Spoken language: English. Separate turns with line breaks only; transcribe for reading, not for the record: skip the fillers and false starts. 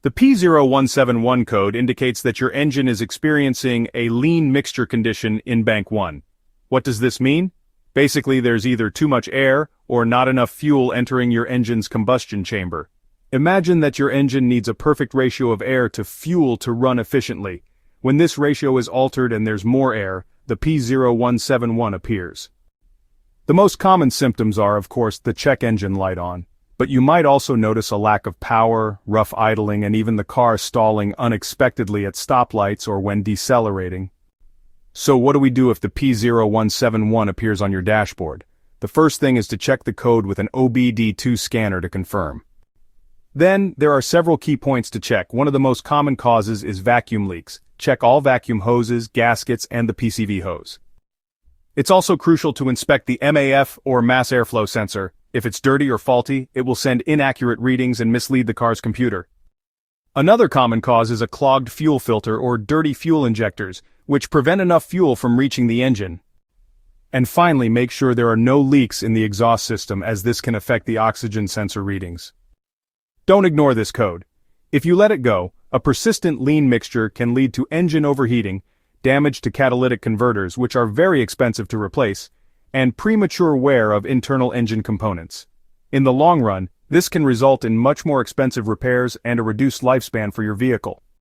The P0171 code indicates that your engine is experiencing a lean mixture condition in bank 1. What does this mean? Basically, there's either too much air or not enough fuel entering your engine's combustion chamber. Imagine that your engine needs a perfect ratio of air to fuel to run efficiently. When this ratio is altered and there's more air, the P0171 appears. The most common symptoms are, of course, the check engine light on. But you might also notice a lack of power, rough idling, and even the car stalling unexpectedly at stoplights or when decelerating. So what do we do if the P0171 appears on your dashboard? The first thing is to check the code with an OBD2 scanner to confirm. Then, there are several key points to check. One of the most common causes is vacuum leaks. Check all vacuum hoses, gaskets, and the PCV hose. It's also crucial to inspect the MAF or mass airflow sensor. If it's dirty or faulty, it will send inaccurate readings and mislead the car's computer. Another common cause is a clogged fuel filter or dirty fuel injectors, which prevent enough fuel from reaching the engine. And finally, make sure there are no leaks in the exhaust system, as this can affect the oxygen sensor readings. Don't ignore this code. If you let it go, a persistent lean mixture can lead to engine overheating, damage to catalytic converters, which are very expensive to replace, and premature wear of internal engine components. In the long run, this can result in much more expensive repairs and a reduced lifespan for your vehicle.